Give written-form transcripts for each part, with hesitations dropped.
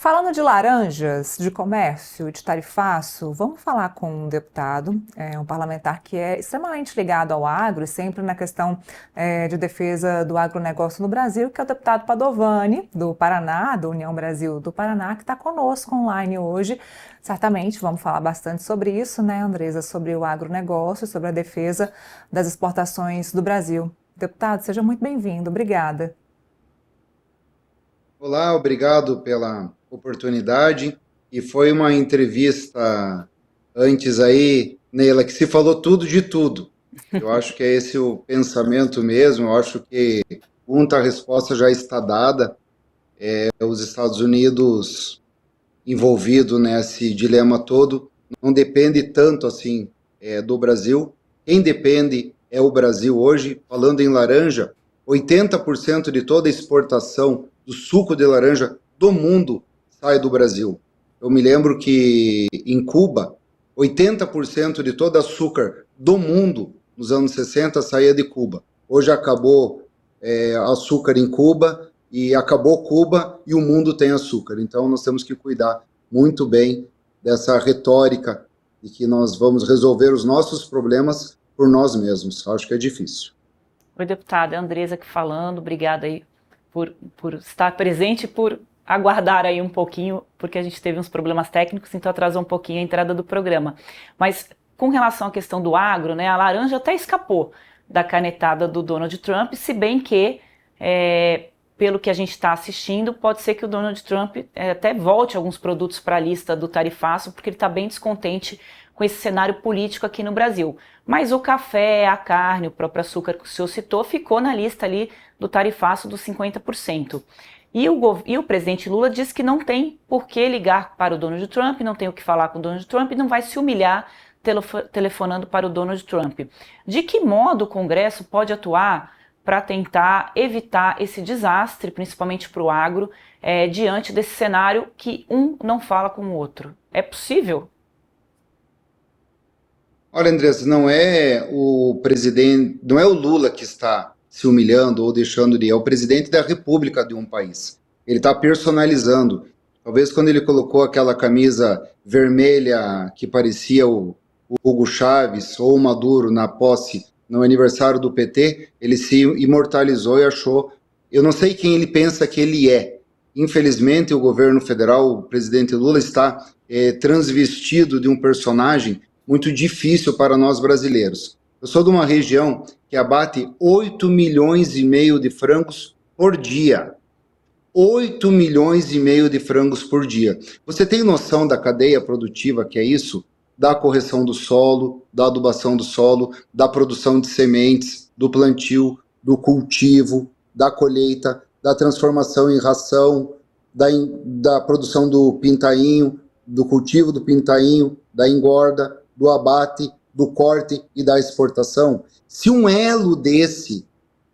Falando de laranjas, de comércio, de tarifaço, vamos falar com um deputado, um parlamentar que é extremamente ligado ao agro e sempre na questão de defesa do agronegócio no Brasil, que é o deputado Padovani, do Paraná, da União Brasil do Paraná, que está conosco online hoje. Certamente vamos falar bastante sobre isso, né, Andresa, sobre o agronegócio, sobre a defesa das exportações do Brasil. Deputado, seja muito bem-vindo. Obrigada. Olá, obrigado pela oportunidade. E foi uma entrevista antes aí, Neila, que se falou tudo de tudo. Eu acho que é esse o pensamento mesmo. Eu acho que a resposta já está dada. Os Estados Unidos envolvido nesse dilema todo não depende tanto assim do Brasil. Quem depende é o Brasil hoje. Falando em laranja, 80% de toda a exportação do suco de laranja do mundo sai do Brasil. Eu me lembro que em Cuba, 80% de todo açúcar do mundo nos anos 60 saía de Cuba. Hoje acabou açúcar em Cuba e acabou Cuba e o mundo tem açúcar. Então nós temos que cuidar muito bem dessa retórica de que nós vamos resolver os nossos problemas por nós mesmos. Acho que é difícil. Oi, deputada, é a Andresa aqui falando. Obrigada aí por estar presente e por aguardar aí um pouquinho, porque a gente teve uns problemas técnicos, então atrasou um pouquinho a entrada do programa. Mas com relação à questão do agro, né, a laranja até escapou da canetada do Donald Trump, se bem que, pelo que a gente está assistindo, pode ser que o Donald Trump até volte alguns produtos para a lista do tarifaço, porque ele está bem descontente com esse cenário político aqui no Brasil. Mas o café, a carne, o próprio açúcar que o senhor citou, ficou na lista ali do tarifaço dos 50%. E o presidente Lula disse que não tem por que ligar para o Donald Trump, não tem o que falar com o Donald Trump e não vai se humilhar telefonando para o Donald Trump. De que modo o Congresso pode atuar para tentar evitar esse desastre, principalmente para o agro, diante desse cenário que um não fala com o outro? É possível? Olha, Andrés, não é o presidente, não é o Lula que está se humilhando ou deixando de ir, é o presidente da República de um país. Ele está personalizando. Talvez quando ele colocou aquela camisa vermelha que parecia o Hugo Chávez ou o Maduro na posse no aniversário do PT, ele se imortalizou e achou. Eu não sei quem ele pensa que ele é. Infelizmente, o governo federal, o presidente Lula, está transvestido de um personagem muito difícil para nós brasileiros. Eu sou de uma região que abate 8 milhões e meio de frangos por dia. 8 milhões e meio de frangos por dia. Você tem noção da cadeia produtiva que é isso? Da correção do solo, da adubação do solo, da produção de sementes, do plantio, do cultivo, da colheita, da transformação em ração, da produção do pintainho, do cultivo do pintainho, da engorda, do abate, do corte e da exportação. Se um elo desse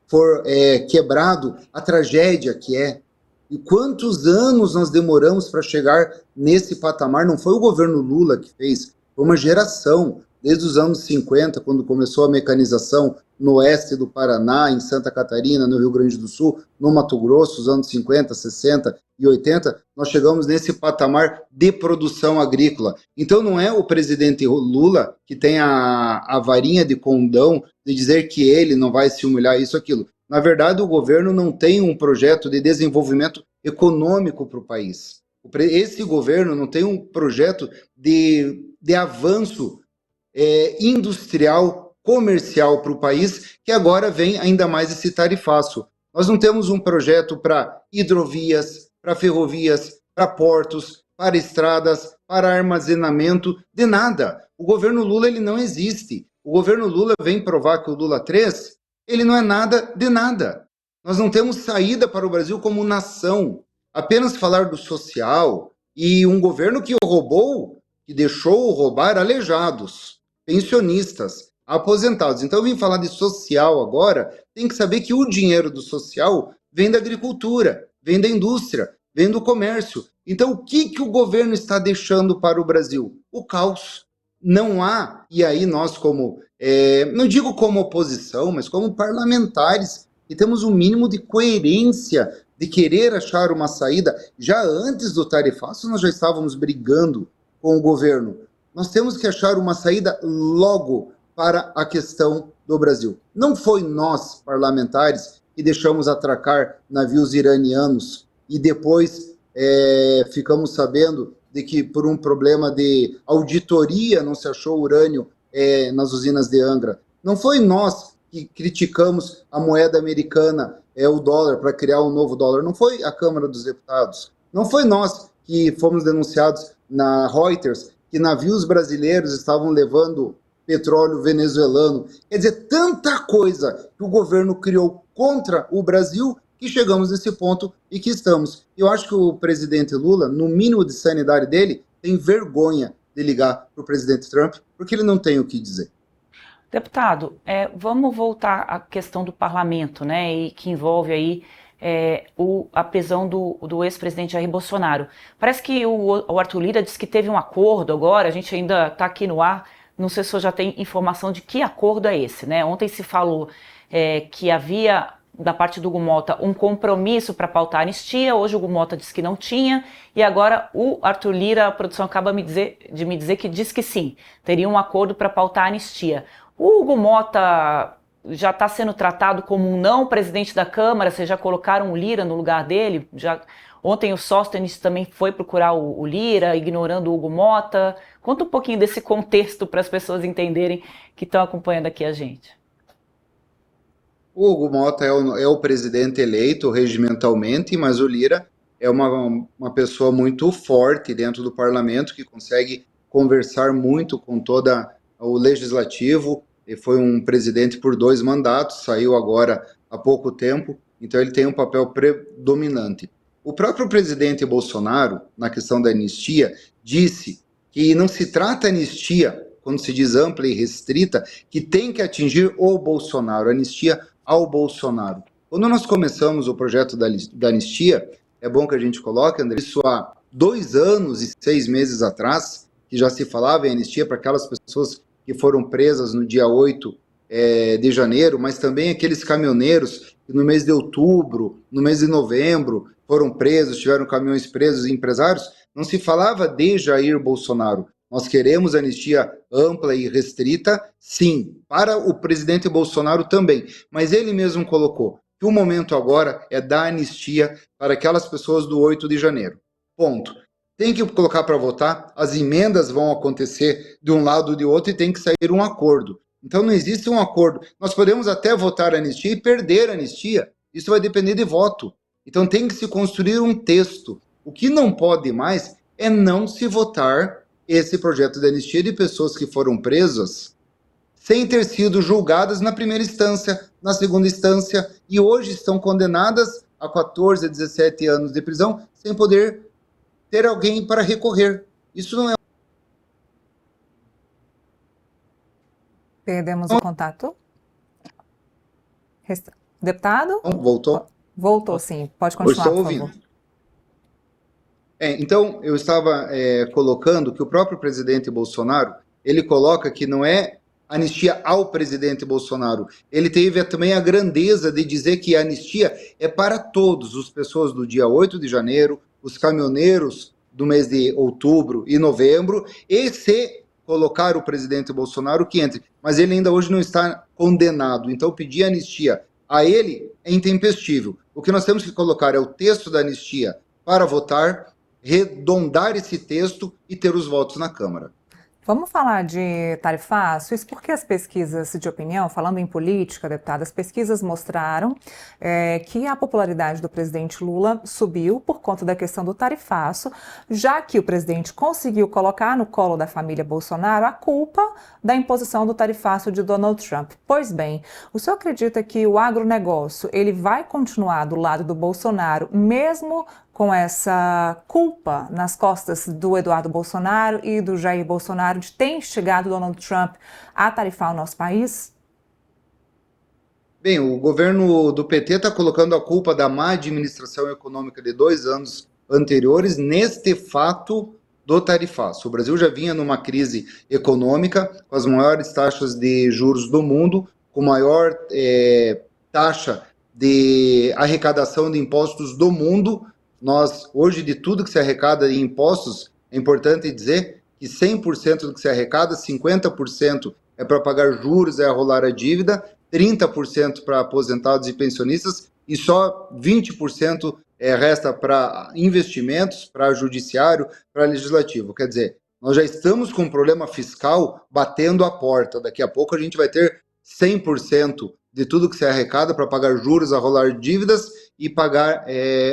for quebrado, a tragédia que é. E quantos anos nós demoramos para chegar nesse patamar? Não foi o governo Lula que fez, foi uma geração, desde os anos 50, quando começou a mecanização no oeste do Paraná, em Santa Catarina, no Rio Grande do Sul, no Mato Grosso, os anos 50, 60 e 80, nós chegamos nesse patamar de produção agrícola. Então não é o presidente Lula que tem a varinha de condão de dizer que ele não vai se humilhar, isso, aquilo. Na verdade, o governo não tem um projeto de desenvolvimento econômico para o país. Esse governo não tem um projeto de avanço industrial, comercial para o país, que agora vem ainda mais esse tarifaço. Nós não temos um projeto para hidrovias, para ferrovias, para portos, para estradas, para armazenamento, de nada. O governo Lula ele não existe. O governo Lula vem provar que o Lula 3, ele não é nada de nada. Nós não temos saída para o Brasil como nação. Apenas falar do social e um governo que roubou, que deixou roubar aleijados, pensionistas, aposentados. Então eu vim falar de social agora, tem que saber que o dinheiro do social vem da agricultura, vem da indústria, vem do comércio. Então o que o governo está deixando para o Brasil? O caos. Não há, e aí nós como, não digo como oposição, mas como parlamentares, que temos um mínimo de coerência de querer achar uma saída. Já antes do tarifaço, nós já estávamos brigando com o governo. Nós temos que achar uma saída logo para a questão do Brasil. Não foi nós, parlamentares, que deixamos atracar navios iranianos e depois ficamos sabendo de que por um problema de auditoria não se achou urânio nas usinas de Angra. Não foi nós que criticamos a moeda americana, o dólar, para criar um novo dólar. Não foi a Câmara dos Deputados. Não foi nós que fomos denunciados na Reuters que navios brasileiros estavam levando petróleo venezuelano. Quer dizer, tanta coisa que o governo criou contra o Brasil que chegamos nesse ponto e que estamos. Eu acho que o presidente Lula, no mínimo de sanidade dele, tem vergonha de ligar para o presidente Trump, porque ele não tem o que dizer. Deputado, vamos voltar à questão do parlamento, né, e que envolve aí a prisão do ex-presidente Jair Bolsonaro. Parece que o Arthur Lira disse que teve um acordo agora, a gente ainda está aqui no ar, não sei se o senhor já tem informação de que acordo é esse, né? Ontem se falou que havia, da parte do Hugo Mota, um compromisso para pautar a anistia, hoje o Hugo Mota disse que não tinha, e agora o Arthur Lira, a produção acaba de me dizer que diz que sim, teria um acordo para pautar a anistia. O Hugo Mota já está sendo tratado como um não presidente da Câmara, vocês já colocaram o Lira no lugar dele? Ontem o Sóstenes também foi procurar o Lira, ignorando o Hugo Mota. Conta um pouquinho desse contexto para as pessoas entenderem que estão acompanhando aqui a gente. O Hugo Mota é o presidente eleito regimentalmente, mas o Lira é uma pessoa muito forte dentro do parlamento, que consegue conversar muito com todo o legislativo, e foi um presidente por 2 mandatos, saiu agora há pouco tempo, então ele tem um papel predominante. O próprio presidente Bolsonaro, na questão da anistia, disse que não se trata anistia, quando se diz ampla e restrita, que tem que atingir o Bolsonaro, anistia ao Bolsonaro. Quando nós começamos o projeto da anistia, é bom que a gente coloque, André, isso há 2 anos e 6 meses atrás, que já se falava em anistia para aquelas pessoas que foram presas no dia 8 de janeiro, mas também aqueles caminhoneiros que no mês de outubro, no mês de novembro, foram presos, tiveram caminhões presos e empresários, não se falava de Jair Bolsonaro. Nós queremos anistia ampla e restrita, sim, para o presidente Bolsonaro também, mas ele mesmo colocou que o momento agora é dar anistia para aquelas pessoas do 8 de janeiro. Ponto. Tem que colocar para votar, as emendas vão acontecer de um lado ou de outro e tem que sair um acordo. Então não existe um acordo. Nós podemos até votar a anistia e perder a anistia. Isso vai depender de voto. Então tem que se construir um texto. O que não pode mais é não se votar esse projeto de anistia de pessoas que foram presas sem ter sido julgadas na primeira instância, na segunda instância, e hoje estão condenadas a 14, a 17 anos de prisão sem poder ter alguém para recorrer. Isso não é... Perdemos o contato? Deputado? Voltou? Voltou, sim. Pode continuar, por favor. Então, eu estava colocando que o próprio presidente Bolsonaro, ele coloca que não é anistia ao presidente Bolsonaro. Ele teve também a grandeza de dizer que a anistia é para todos, as pessoas do dia 8 de janeiro, os caminhoneiros do mês de outubro e novembro, e se colocar o presidente Bolsonaro que entre. Mas ele ainda hoje não está condenado, então pedir anistia a ele é intempestível. O que nós temos que colocar é o texto da anistia para votar, redondar esse texto e ter os votos na Câmara. Vamos falar de tarifaço? Isso porque as pesquisas de opinião, falando em política, deputada, as pesquisas mostraram que a popularidade do presidente Lula subiu por conta da questão do tarifaço, já que o presidente conseguiu colocar no colo da família Bolsonaro a culpa da imposição do tarifaço de Donald Trump. Pois bem, o senhor acredita que o agronegócio ele vai continuar do lado do Bolsonaro, mesmo com essa culpa nas costas do Eduardo Bolsonaro e do Jair Bolsonaro de ter instigado Donald Trump a tarifar o nosso país? Bem, o governo do PT está colocando a culpa da má administração econômica de 2 anos anteriores neste fato do tarifaço. O Brasil já vinha numa crise econômica, com as maiores taxas de juros do mundo, com maior taxa de arrecadação de impostos do mundo. Nós, hoje, de tudo que se arrecada em impostos, é importante dizer que 100% do que se arrecada, 50% é para pagar juros, é rolar a dívida, 30% para aposentados e pensionistas, e só 20% resta para investimentos, para judiciário, para legislativo. Quer dizer, nós já estamos com um problema fiscal batendo a porta. Daqui a pouco a gente vai ter 100% de tudo que se arrecada para pagar juros, a rolar dívidas e pagar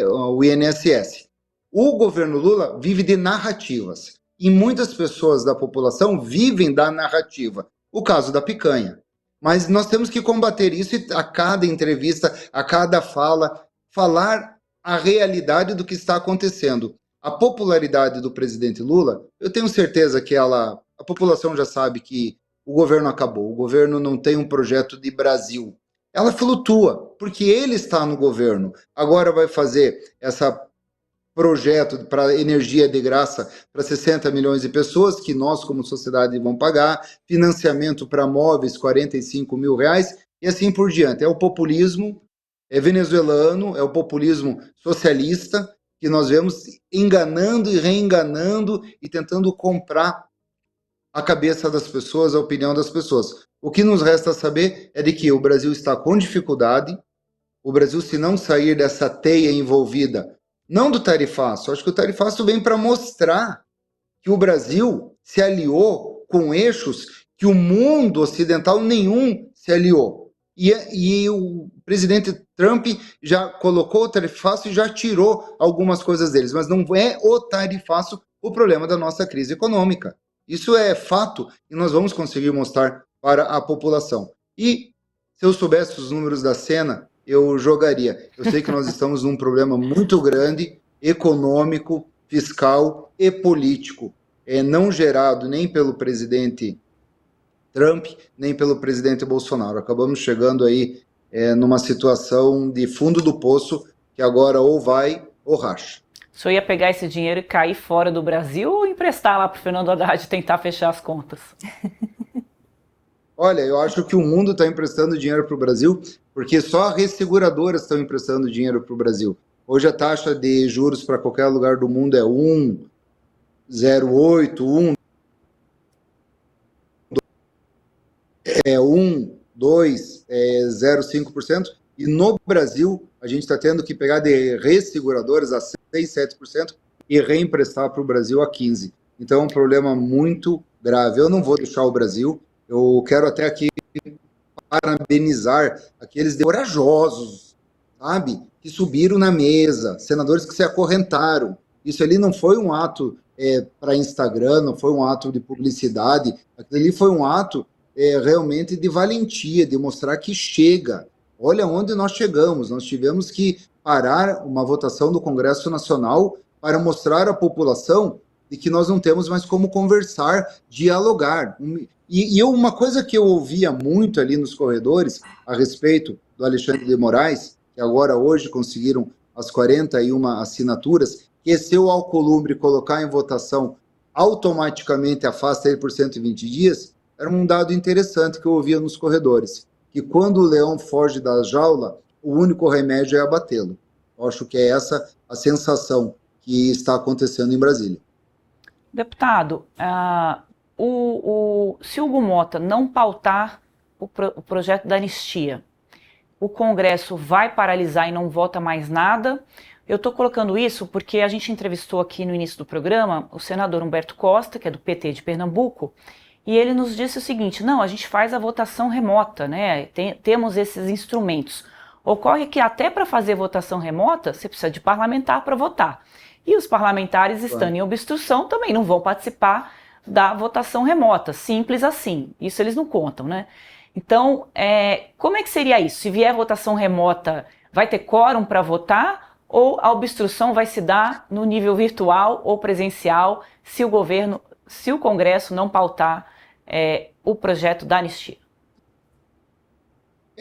o INSS. O governo Lula vive de narrativas. E muitas pessoas da população vivem da narrativa. O caso da picanha. Mas nós temos que combater isso e a cada entrevista, a cada fala, falar a realidade do que está acontecendo. A popularidade do presidente Lula, eu tenho certeza que a população já sabe que o governo acabou, o governo não tem um projeto de Brasil. Ela flutua, porque ele está no governo. Agora vai fazer esse projeto para energia de graça para 60 milhões de pessoas, que nós, como sociedade, vamos pagar, financiamento para móveis, 45 mil reais, e assim por diante. É o populismo venezuelano, é o populismo socialista, que nós vemos enganando e reenganando e tentando comprar a cabeça das pessoas, a opinião das pessoas. O que nos resta saber é de que o Brasil está com dificuldade, o Brasil, se não sair dessa teia envolvida, não do tarifaço, acho que o tarifaço vem para mostrar que o Brasil se aliou com eixos que o mundo ocidental nenhum se aliou. E o presidente Trump já colocou o tarifaço e já tirou algumas coisas deles, mas não é o tarifaço o problema da nossa crise econômica. Isso é fato e nós vamos conseguir mostrar para a população. E se eu soubesse os números da cena, eu jogaria. Eu sei que nós estamos num problema muito grande, econômico, fiscal e político, não gerado nem pelo presidente Trump, nem pelo presidente Bolsonaro. Acabamos chegando aí numa situação de fundo do poço, que agora ou vai ou racha. O senhor ia pegar esse dinheiro e cair fora do Brasil ou emprestar lá para o Fernando Haddad tentar fechar as contas? Olha, eu acho que o mundo está emprestando dinheiro para o Brasil, porque só resseguradoras estão emprestando dinheiro para o Brasil. Hoje a taxa de juros para qualquer lugar do mundo é 1,08, 1, 2, 0,5%. E no Brasil, a gente está tendo que pegar de resseguradoras a 6, 7% e reemprestar para o Brasil a 15%. Então é um problema muito grave. Eu não vou deixar o Brasil. Eu quero até aqui parabenizar aqueles corajosos, sabe? Que subiram na mesa, senadores que se acorrentaram. Isso ali não foi um ato para Instagram, não foi um ato de publicidade. Aquilo ali foi um ato realmente de valentia, de mostrar que chega. Olha onde nós chegamos. Nós tivemos que parar uma votação do Congresso Nacional para mostrar à população de que nós não temos mais como conversar, dialogar. E uma coisa que eu ouvia muito ali nos corredores a respeito do Alexandre de Moraes, que agora hoje conseguiram as 41 assinaturas, que se o Alcolumbre colocar em votação, automaticamente afasta ele por 120 dias, era um dado interessante que eu ouvia nos corredores, que quando o leão foge da jaula, o único remédio é abatê-lo. Eu acho que é essa a sensação que está acontecendo em Brasília. Deputado, se o Hugo Mota não pautar o projeto da anistia, o Congresso vai paralisar e não vota mais nada? Eu estou colocando isso porque a gente entrevistou aqui no início do programa o senador Humberto Costa, que é do PT de Pernambuco, e ele nos disse o seguinte: não, a gente faz a votação remota, né? Temos esses instrumentos. Ocorre que até para fazer votação remota, você precisa de parlamentar para votar. E os parlamentares, estando em obstrução, também não vão participar da votação remota. Simples assim. Isso eles não contam, né? Então, como é que seria isso? Se vier votação remota, vai ter quórum para votar? Ou a obstrução vai se dar no nível virtual ou presencial se o Congresso não pautar o projeto da anistia?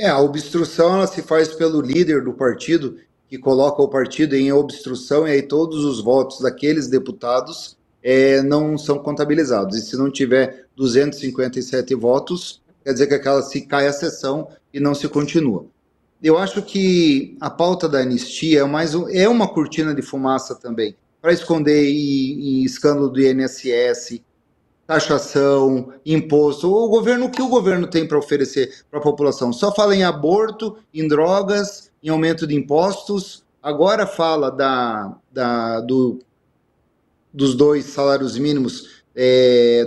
A obstrução ela se faz pelo líder do partido, que coloca o partido em obstrução, e aí todos os votos daqueles deputados não são contabilizados. E se não tiver 257 votos, quer dizer que se cai a sessão e não se continua. eu acho que a pauta da anistia é uma cortina de fumaça também, para esconder em escândalo do INSS, taxação, imposto. O que o governo tem para oferecer para a população? Só fala em aborto, em drogas, em aumento de impostos. Agora fala dos 2 salários mínimos,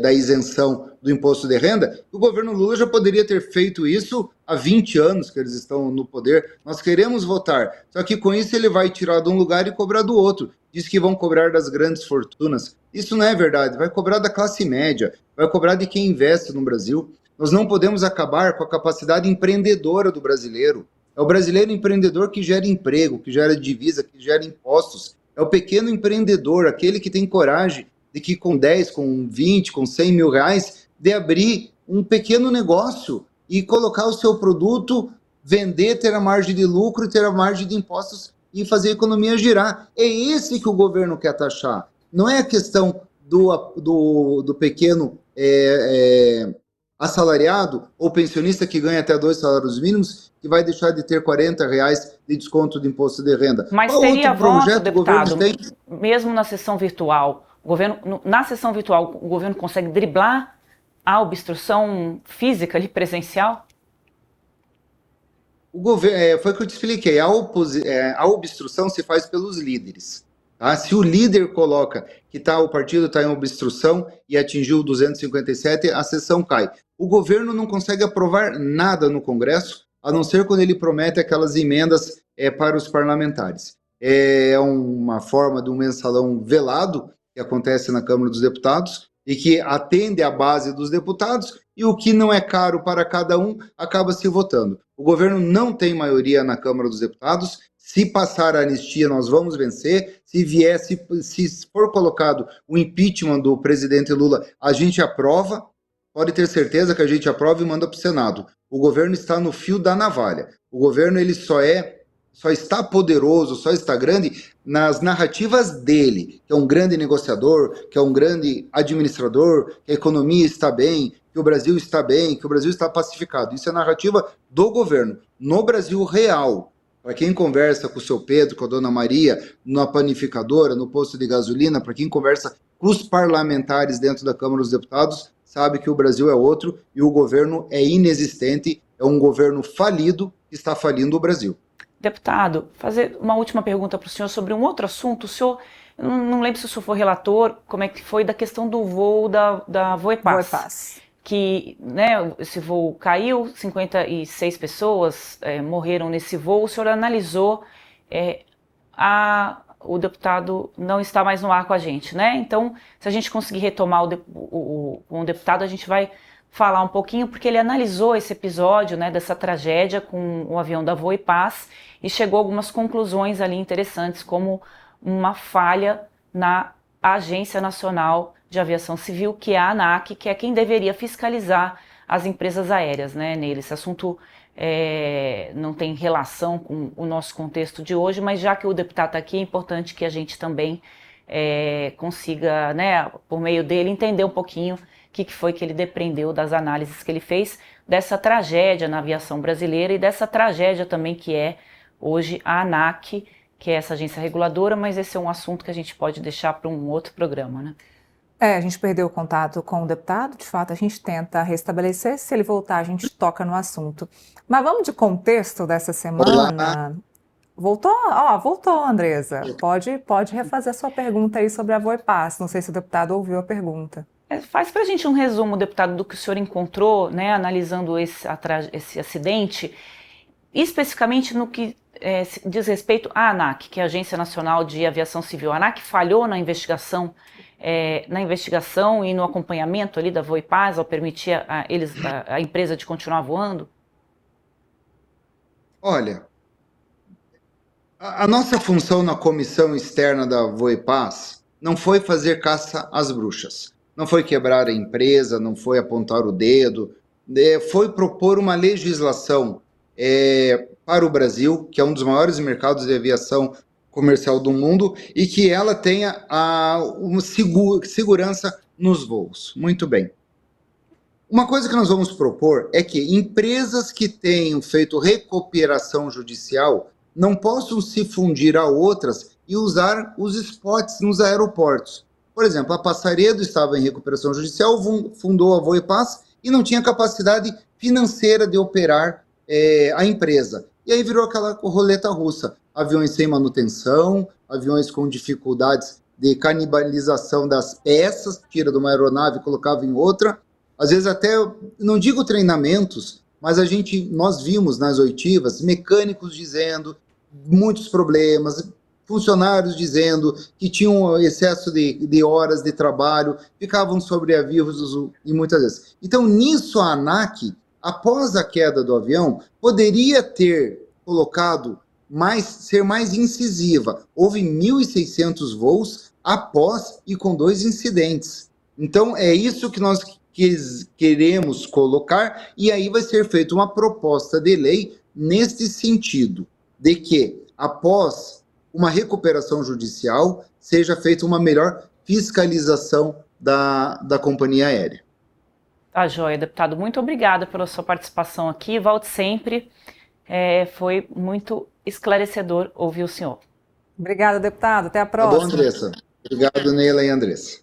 da isenção do imposto de renda. O governo Lula já poderia ter feito isso há 20 anos que eles estão no poder. Nós queremos votar, só que com isso ele vai tirar de um lugar e cobrar do outro. Diz que vão cobrar das grandes fortunas. Isso não é verdade, vai cobrar da classe média, vai cobrar de quem investe no Brasil. Nós não podemos acabar com a capacidade empreendedora do brasileiro. É o brasileiro empreendedor que gera emprego, que gera divisa, que gera impostos. É o pequeno empreendedor, aquele que tem coragem de que com 10, com 20, com 100 mil reais, de abrir um pequeno negócio e colocar o seu produto, vender, ter a margem de lucro, ter a margem de impostos e fazer a economia girar. É esse que o governo quer taxar. Não é a questão do pequeno assalariado ou pensionista que ganha até 2 salários mínimos, que vai deixar de ter R$ 40 de desconto de imposto de renda. Mas qual teria outro projeto voto, o governo tem? Mesmo na sessão virtual, na sessão virtual, o governo consegue driblar a obstrução física ali, presencial? O governo, foi o que eu te expliquei, a obstrução se faz pelos líderes. Tá? Se o líder coloca que o partido está em obstrução e atingiu 257, a sessão cai. O governo não consegue aprovar nada no Congresso, a não ser quando ele promete aquelas emendas para os parlamentares. É uma forma de um mensalão velado que acontece na Câmara dos Deputados e que atende à base dos deputados, e o que não é caro para cada um acaba se votando. O governo não tem maioria na Câmara dos Deputados. Se passar a anistia, nós vamos vencer. Se for colocado o impeachment do presidente Lula, a gente aprova. Pode ter certeza que a gente aprova e manda para o Senado. O governo está no fio da navalha. O governo ele só está poderoso, só está grande nas narrativas dele, que é um grande negociador, que é um grande administrador, que a economia está bem, que o Brasil está bem, que o Brasil está pacificado. Isso é a narrativa do governo. No Brasil real, para quem conversa com o seu Pedro, com a dona Maria, na panificadora, no posto de gasolina, para quem conversa com os parlamentares dentro da Câmara dos Deputados, sabe que o Brasil é outro e o governo é inexistente, é um governo falido que está falindo o Brasil. Deputado, fazer uma última pergunta para o senhor sobre um outro assunto. O senhor, não lembro se o senhor foi relator, como é que foi da questão do voo da Voepass. Que, né, esse voo caiu, 56 pessoas morreram nesse voo. O senhor analisou, o deputado não está mais no ar com a gente, né? Então, se a gente conseguir retomar com o deputado, a gente vai falar um pouquinho, porque ele analisou esse episódio, né, dessa tragédia com o avião da Voepass e chegou a algumas conclusões ali interessantes, como uma falha na Agência Nacional de Aviação Civil, que é a ANAC, que é quem deveria fiscalizar as empresas aéreas, né, nele. Esse assunto não tem relação com o nosso contexto de hoje, mas já que o deputado está aqui, é importante que a gente também consiga, né, por meio dele, entender um pouquinho o que foi que ele depreendeu das análises que ele fez dessa tragédia na aviação brasileira e dessa tragédia também que é hoje a ANAC, que é essa agência reguladora, mas esse é um assunto que a gente pode deixar para um outro programa, né? A gente perdeu o contato com o deputado, de fato a gente tenta restabelecer, se ele voltar a gente toca no assunto. Mas vamos de contexto dessa semana. Olá. Voltou? Voltou, Andresa. Pode refazer a sua pergunta aí sobre a Voepass. Não sei se o deputado ouviu a pergunta. Faz para a gente um resumo, deputado, do que o senhor encontrou, né, analisando esse acidente, especificamente no que diz respeito à ANAC, que é a Agência Nacional de Aviação Civil. A ANAC falhou na investigação e no acompanhamento ali da Voepass ao permitir a empresa de continuar voando? Olha, a nossa função na comissão externa da Voepass não foi fazer caça às bruxas. Não foi quebrar a empresa, não foi apontar o dedo, foi propor uma legislação para o Brasil, que é um dos maiores mercados de aviação comercial do mundo, e que ela tenha uma segurança nos voos. Muito bem. Uma coisa que nós vamos propor é que empresas que tenham feito recuperação judicial não possam se fundir a outras e usar os spots nos aeroportos. Por exemplo, a Passaredo estava em recuperação judicial, fundou a Voipaz e não tinha capacidade financeira de operar a empresa. E aí virou aquela roleta russa. Aviões sem manutenção, aviões com dificuldades de canibalização das peças, tira de uma aeronave e colocava em outra. Às vezes até, não digo treinamentos, mas nós vimos nas oitivas mecânicos dizendo muitos problemas, funcionários dizendo que tinham excesso de horas de trabalho, ficavam sobreavisos e muitas vezes. Então, nisso a ANAC, após a queda do avião, poderia ter colocado ser mais incisiva. Houve 1.600 voos após e com 2 incidentes. Então, é isso que nós queremos colocar, e aí vai ser feita uma proposta de lei neste sentido, de que, após uma recuperação judicial, seja feita uma melhor fiscalização da companhia aérea. Tá joia, deputado. Muito obrigada pela sua participação aqui. Volte sempre. Foi muito esclarecedor ouvir o senhor. Obrigada, deputado. Até a próxima. Tá bom, Andressa. Obrigado, Neila e Andressa.